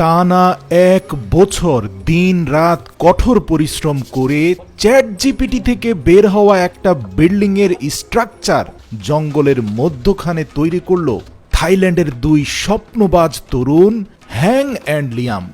টানা ১ বছর দিন রাত কঠোর পরিশ্রম করে চ্যাটজিপিটি থেকে বের হওয়া একটা বিল্ডিং এর স্ট্রাকচার জঙ্গলের মধ্যখানে তৈরি করল থাইল্যান্ডের দুই স্বপ্নবাজ তরুণ হ্যাং অ্যান্ড লিয়াম।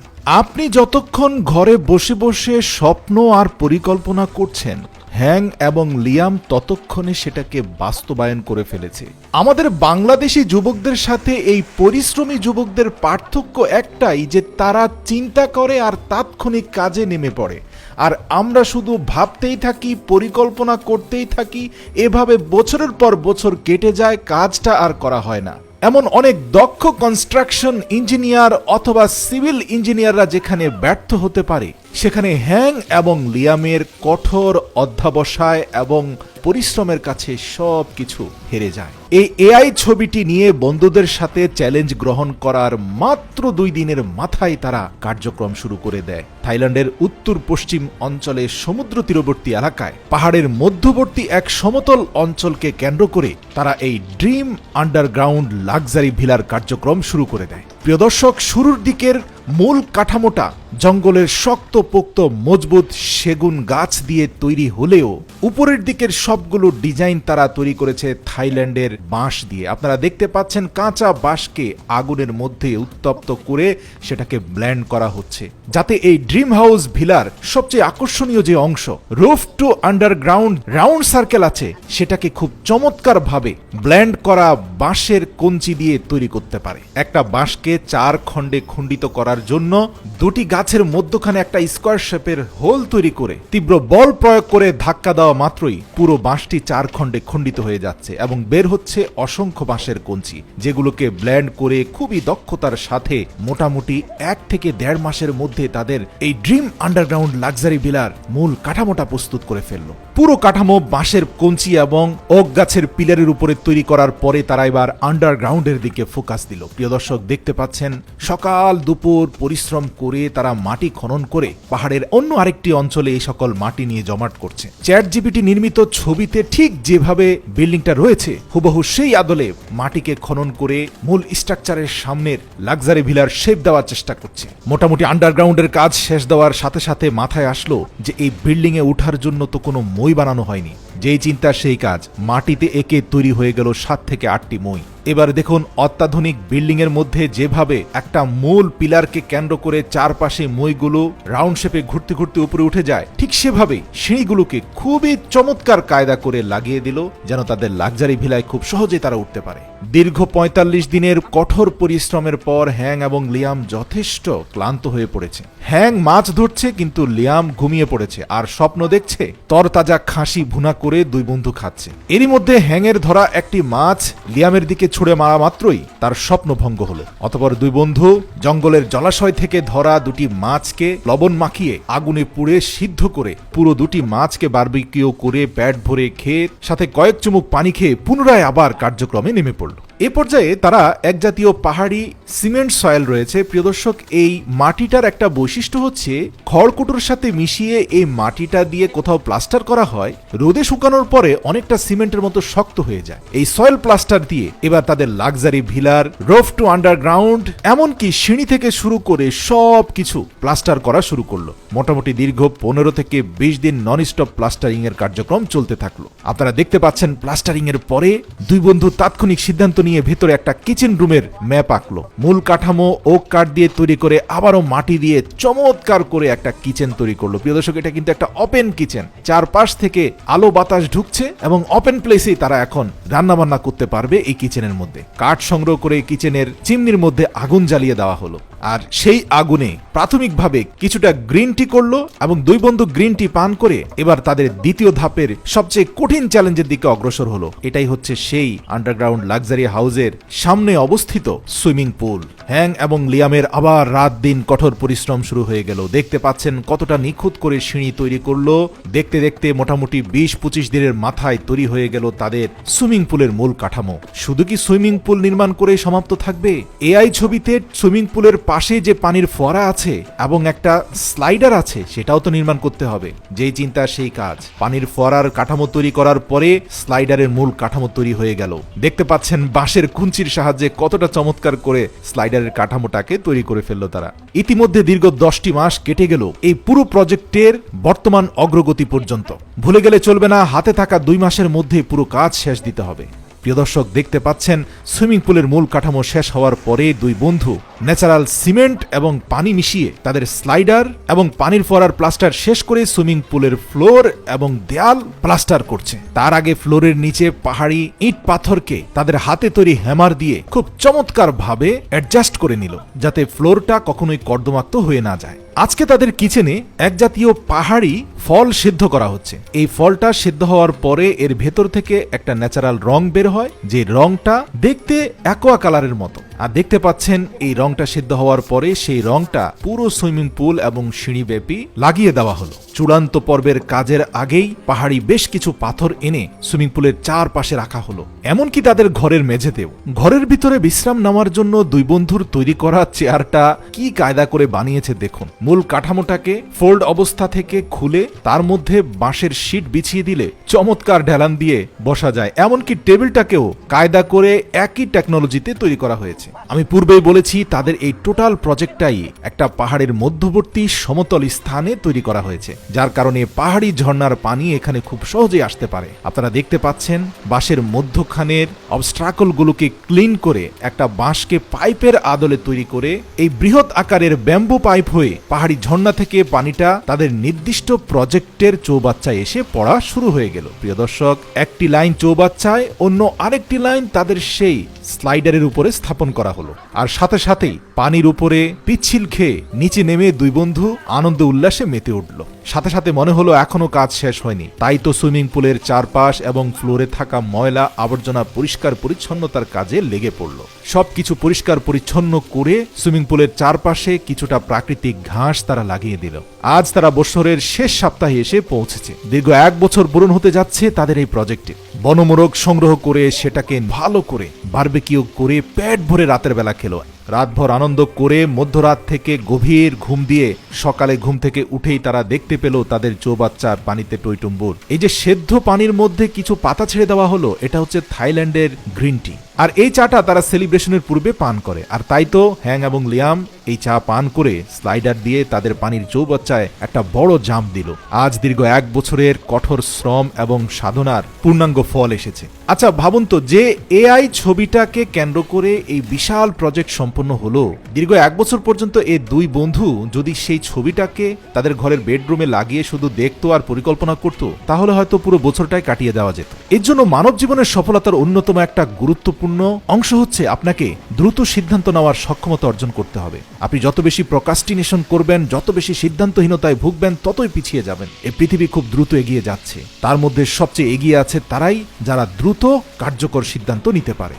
আপনি যতক্ষণ ঘরে বসে বসে স্বপ্ন আর পরিকল্পনা করছেন, হ্যাং এবং লিয়াম ততক্ষণে সেটাকে বাস্তবায়ন করে ফেলেছে। আমাদের বাংলাদেশি যুবকদের সাথে এই পরিশ্রমী যুবকদের পার্থক্য একটাই, যে তারা চিন্তা করে আর তাৎক্ষণিক কাজে নেমে পড়ে, আর আমরা শুধু ভাবতেই থাকি, পরিকল্পনা করতেই থাকি। এভাবে বছরের পর বছর কেটে যায়, কাজটা আর করা হয় না। এমন অনেক দক্ষ কনস্ট্রাকশন ইঞ্জিনিয়ার অথবা সিভিল ইঞ্জিনিয়াররা যেখানে ব্যর্থ হতে পারে, সেখানে হ্যাং এবং লিয়ামের কঠোর অধ্যবসায় এবং পরিশ্রমের কাছে সব কিছু হেরে যায়। এই এআই ছবিটি নিয়ে বন্ধুদের সাথে চ্যালেঞ্জ গ্রহণ করার মাত্র 2 দিনের মাথায় তারা কার্যক্রম শুরু করে দেয়। থাইল্যান্ডের উত্তর পশ্চিম অঞ্চলে সমুদ্র তীরবর্তী এলাকায় পাহাড়ের মধ্যবর্তী এক সমতল অঞ্চলকে কেন্দ্র করে তারা এই ড্রিম আন্ডারগ্রাউন্ড লাক্সারি ভিলার কার্যক্রম শুরু করে দেয়। প্রিয় দর্শক, শুরুর দিকের মূল কাঠামোটা জঙ্গলের শক্তপোক্ত মজবুত সেগুন গাছ দিয়ে তৈরি হলেও উপরের দিকের সবগুলো ডিজাইন তারা তৈরি করেছে থাইল্যান্ডের বাঁশ দিয়ে। আপনারা দেখতে পাচ্ছেন কাঁচা বাঁশকে আগুনের মধ্যে উত্তপ্ত করে সেটাকে ব্লেন্ড করা হচ্ছে, যাতে এই ড্রিম হাউস ভিলার সবচেয়ে আকর্ষণীয় যে অংশ, roof to underground round circle আছে, সেটাকে খুব চমৎকার ভাবে ব্লেন্ড করা বাঁশের কঞ্চি দিয়ে তৈরি করতে পারে। একটা বাঁশকে 4 খণ্ডে খণ্ডিত করার জন্য 2টি গাছের মধ্যখানে একটা স্কোয়ার শেপের হোল তৈরি করে তীব্র বল প্রয়োগ করে ধাক্কা দেওয়া মাত্রই পুরো বাঁশটি 4 খণ্ডে খণ্ডিত হয়ে যাচ্ছে এবং বের হচ্ছে অসংখ্য বাঁশের কঞ্চি, যেগুলোকে ব্লেন্ড করে খুবই দক্ষতার সাথে মোটামুটি 1 থেকে 1.5 মাসের মধ্যে তাদের এই ড্রিম আন্ডারগ্রাউন্ড লাক্সারি ভিলার মূল কাঠামোটা প্রস্তুত করে ফেললো। পুরো কাঠামো বাঁশের কঞ্চি এবং ওক গাছের পিলারের উপরে তৈরি করার পরে তারা এবার আন্ডারগ্রাউন্ডের দিকে ফোকাস দিল। প্রিয় দর্শক, দেখতে পাচ্ছেন সকাল দুপুর পরিশ্রম করে তারা মাটি খনন করে পাহাড়ের অন্য আরেকটি অঞ্চলে এই সকল মাটি নিয়ে জমাট করছে। চ্যাটজিপিটি নির্মিত ছবিতে ঠিক যেভাবে বিল্ডিংটা রয়েছে হুবহু সেই আদলে মাটিকে খনন করে মূল স্ট্রাকচারের সামনের লাক্সারি ভিলার শেপ দেওয়ার চেষ্টা করছে। মোটামুটি আন্ডারগ্রাউন্ডের কাজ শেষ দেওয়ার সাথে সাথে মাথায় আসলো যে এই বিল্ডিং এ ওঠার জন্য তো কোনো মই বানানো হয়নি। যেই চিন্তা সেই কাজ, মাটিতে একে তৈরি হয়ে গেল 7 থেকে 8টি মই। এবার দেখুন, অত্যাধুনিক বিল্ডিং এর মধ্যে যেভাবে একটা মূল পিলারকে কেন্দ্র করে চারপাশে মইগুলো রাউন্ড শেপে ঘুরতে ঘুরতে উপরে উঠে যায়, ঠিক সেভাবে সিঁড়িগুলোকে খুবই চমৎকার কায়দা করে লাগিয়ে দিল, যেন তাদের লাক্সারি ভিলায় খুব সহজে তারা উঠতে পারে। দীর্ঘ 45 দিনের কঠোর পরিশ্রমের পর হ্যাং এবং লিয়াম যথেষ্ট ক্লান্ত হয়ে পড়েছে। হ্যাং মাছ ধরছে কিন্তু লিয়াম ঘুমিয়ে পড়েছে আর স্বপ্ন দেখছে তরতাজা খাসি ভুনা করে দুই বন্ধু খাচ্ছে। এরই মধ্যে হ্যাংয়ের ধরা একটি মাছ লিয়ামের দিকে ছুড়ে মারা মাত্রই তার স্বপ্ন ভঙ্গ হলো। অতঃপর দুই বন্ধু জঙ্গলের জলাশয় থেকে ধরা 2টি মাছকে লবণ মাখিয়ে আগুনে পুড়ে সিদ্ধ করে পুরো 2টি মাছকে বারবিকিউ করে পেট ভরে খেয়ে সাথে কয়েক চুমুক পানি খেয়ে পুনরায় আবার কার্যক্রমে নেমে পড়ল। এ পর্যায়ে তারা এক জাতীয় পাহাড়ি সিমেন্ট সয়েল রয়েছে। প্রিয় দর্শক, এই মাটিটার একটা বৈশিষ্ট্য হচ্ছে খড়কুটোর সাথে মিশিয়ে এই মাটিটা দিয়ে কোথাও প্লাস্টার করা হয়, রোদে শুকানোর পরে অনেকটা সিমেন্টের মতো শক্ত হয়ে যায়। এই সয়েল প্লাস্টার দিয়ে এবার তাদের লাক্সারি ভিলার, রুফ টু আন্ডারগ্রাউন্ড, এমনকি সিঁড়ি থেকে শুরু করে সব কিছু প্লাস্টার করা শুরু করলো। মোটামুটি দীর্ঘ 15 থেকে 20 দিন নন স্টপ প্লাস্টারিং এর কার্যক্রম চলতে থাকলো। আপনারা দেখতে পাচ্ছেন প্লাস্টারিং এর পরে দুই বন্ধু তাৎক্ষণিক সিদ্ধান্ত নিয়ে ভেতরে একটা কিচেন রুমের ম্যাপ আঁকলো। মূল কাঠামো ওক কাঠ দিয়ে তৈরি করে আবারও মাটি দিয়ে চমৎকার করে একটা কিচেন তৈরি করলো। প্রিয় দর্শক, এটা কিন্তু একটা ওপেন কিচেন, চারপাশ থেকে আলো বাতাস ঢুকছে এবং ওপেন প্লেসেই তারা এখন রান্না বান্না করতে পারবে। এই কিচেনের মধ্যে কাঠ সংগ্রহ করে কিচেনের চিমনির মধ্যে আগুন জ্বালিয়ে দেওয়া হলো, আর সেই আগুনে প্রাথমিকভাবে কিছুটা গ্রিন টি করলো এবং দুই বন্ধু গ্রিন টি পান করে এবার তাদের দ্বিতীয় ধাপের সবচেয়ে কঠিন চ্যালেঞ্জের দিকে অগ্রসর হলো। এটাই হচ্ছে সেই আন্ডারগ্রাউন্ড লাক্সারি হাউসের সামনে অবস্থিত সুইমিং পুল। হ্যাং এবং লিয়ামের আবার রাত দিন কঠোর পরিশ্রম শুরু হয়ে গেল। দেখতে পাচ্ছেন কতটা নিখুঁত করে সিঁড়ি তৈরি করলো। দেখতে দেখতে মোটামুটি 20-25 দিনের মাথায় তৈরি হয়ে গেল তাদের সুইমিং পুলের মূল কাঠামো। শুধু কি সুইমিং পুল নির্মাণ করে সমাপ্ত থাকবে? এআই ছবিতে সুইমিং পুলের পাশে যে পানির ফোয়ারা আছে এবং একটা স্লাইডার আছে সেটাও তো নির্মাণ করতে হবে। যেই চিন্তা সেই কাজ। পানির ফোয়ারার কাঠামো তৈরি করার পরে স্লাইডারের মূল কাঠামো তৈরি হয়ে গেল। দেখতে পাচ্ছেন বাঁশের কুঞ্চির সাহায্যে কতটা চমৎকার করে স্লাইডারের কাঠামোটাকে তৈরি করে ফেললো তারা। ইতিমধ্যে দীর্ঘ 10টি মাস কেটে গেল এই পুরো প্রজেক্টের বর্তমান অগ্রগতি পর্যন্ত। ভুলে গেলে চলবে না, হাতে থাকা 2 মাসের মধ্যে পুরো কাজ শেষ দিতে হবে। প্রিয় দর্শক, দেখতে পাচ্ছেন সুইমিং পুলের মূল কাঠামো শেষ হওয়ার পরে দুই বন্ধু ন্যাচারাল সিমেন্ট এবং পানি মিশিয়ে তাদের স্লাইডার এবং পানির ফোয়ারার প্লাস্টার শেষ করে সুইমিং পুলের ফ্লোর এবং দেয়াল প্লাস্টার করছে। তার আগে ফ্লোরের নিচে পাহাড়ি ইট পাথরকে তাদের হাতে তৈরি হ্যামার দিয়ে খুব চমৎকার ভাবে অ্যাডজাস্ট করে নিল, যাতে ফ্লোরটা কখনোই কর্দমাক্ত হয়ে না যায়। আজকে তাদের কিচেনে এক জাতীয় পাহাড়ি ফল সিদ্ধ করা হচ্ছে। এই ফলটা সিদ্ধ হওয়ার পরে এর ভেতর থেকে একটা ন্যাচারাল রং বের হয়, যে রংটা দেখতে অ্যাকোয়া কালারের মতো। আর দেখতে পাচ্ছেন এই রংটা সিদ্ধ হওয়ার পরে সেই রংটা পুরো সুইমিং পুল এবং সিঁড়ি ব্যাপী লাগিয়ে দেওয়া হলো। চূড়ান্ত পর্বের কাজের আগেই পাহাড়ি বেশ কিছু পাথর এনে সুইমিং পুলের চারপাশে রাখা হলো, এমনকি তাদের ঘরের মেঝেতেও। ঘরের ভিতরে বিশ্রাম নেওয়ার জন্য দুই বন্ধুর তৈরি করা চেয়ারটা কি কায়দা করে বানিয়েছে দেখুন। মূল কাঠামোটাকে ফোল্ড অবস্থা থেকে খুলে তার মধ্যে বাঁশের শীট বিছিয়ে দিলে চমৎকার ঢেলান দিয়ে বসা যায়। এমনকি টেবিলটাকেও কায়দা করে একই টেকনোলজিতে তৈরি করা হয়েছে। আমি পূর্বেই বলেছি তাদের এই টোটাল প্রজেক্টটাই একটা পাহাড়ের মধ্যবর্তী সমতল স্থানে তৈরি করা হয়েছে, যার কারণে পাহাড়ি ঝর্ণার পানি এখানে খুব সহজেই আসতে পারে। আপনারা দেখতে পাচ্ছেন বাঁশের মধ্যখানের অবস্ট্রাকল গুলোকে ক্লিন করে একটা বাঁশকে পাইপের আদলে তৈরি করে এই বৃহৎ আকারের ব্যাম্বু পাইপ হয়ে পাহাড়ি ঝর্ণা থেকে পানিটা তাদের নির্দিষ্ট প্রজেক্টের চৌবাচ্চায় এসে পড়া শুরু হয়ে গেল। প্রিয় দর্শক, একটি লাইন চৌবাচ্চায়, অন্য আরেকটি লাইন তাদের সেই স্লাইডারের উপরে স্থাপন করা হলো। আর সাথে সাথেই পানির উপরে পিচ্ছিল খেয়ে নিচে নেমে দুই বন্ধু আনন্দ উল্লাসে মেতে উঠল। সাথে সাথে মনে হলো এখনো কাজ শেষ হয়নি, তাই তো সুইমিং পুলের চারপাশ এবং ফ্লোরে থাকা ময়লা আবর্জনা পরিষ্কার পরিচ্ছন্নতার কাজে লেগে পড়ল। সবকিছু পরিষ্কার পরিচ্ছন্ন করে সুইমিং পুলের চারপাশে কিছুটা প্রাকৃতিক ঘাস তারা লাগিয়ে দিল। আজ তারা বছরের শেষ সপ্তাহে এসে পৌঁছেছে। দীর্ঘ 1 বছর পূরণ হতে যাচ্ছে তাদের এই প্রজেক্টে। বনমোরগ সংগ্রহ করে সেটাকে ভালো করে বারবিকিউ করে পেট ভরে রাতের বেলা খেলো। রাতভর আনন্দ করে মধ্যরাত থেকে গভীর ঘুম দিয়ে সকালে ঘুম থেকে উঠেই তারা দেখতে পেল তাদের চৌবাচ্চার পানিতে টইটুম্বুর। এই যে সেদ্ধ পানির মধ্যে কিছু পাতা ছেড়ে দেওয়া হলো, এটা হচ্ছে থাইল্যান্ডের গ্রিন টি। আর এই চাটা তারা সেলিব্রেশনের পূর্বে পান করে। আর তাই তো হ্যাং এবং লিয়াম এই চা পান করে স্লাইডার দিয়ে তাদের পানির চৌবাচ্চায় একটা বড় জাম্প দিল। আজ দীর্ঘ 1 বছরের কঠোর শ্রম এবং সাধনার পূর্ণাঙ্গ ফল এসেছে। আচ্ছা ভাবুন তো, যে এআই ছবিটাকে কেন্দ্র করে এই বিশাল প্রজেক্ট সম্পন্ন হলো, দীর্ঘ 1 বছর পর্যন্ত এই দুই বন্ধু যদি সেই ছবিটাকে তাদের ঘরের বেডরুমে লাগিয়ে শুধু দেখতো আর পরিকল্পনা করতো, তাহলে হয়তো পুরো বছরটাই কাটিয়ে দেওয়া যেত। এর জন্য মানব জীবনের সফলতার অন্যতম একটা গুরুত্বপূর্ণ অংশ হচ্ছে আপনাকে দ্রুত সিদ্ধান্ত নেওয়ার সক্ষমতা অর্জন করতে হবে। আপনি যত বেশি প্রোক্রাস্টিনেশন করবেন, যত বেশি সিদ্ধান্তহীনতায় ভুগবেন, ততই পিছিয়ে যাবেন। এই পৃথিবী খুব দ্রুত এগিয়ে যাচ্ছে, তার মধ্যে সবচেয়ে এগিয়ে আছে তারাই যারা দ্রুত কার্যকর সিদ্ধান্ত নিতে পারে।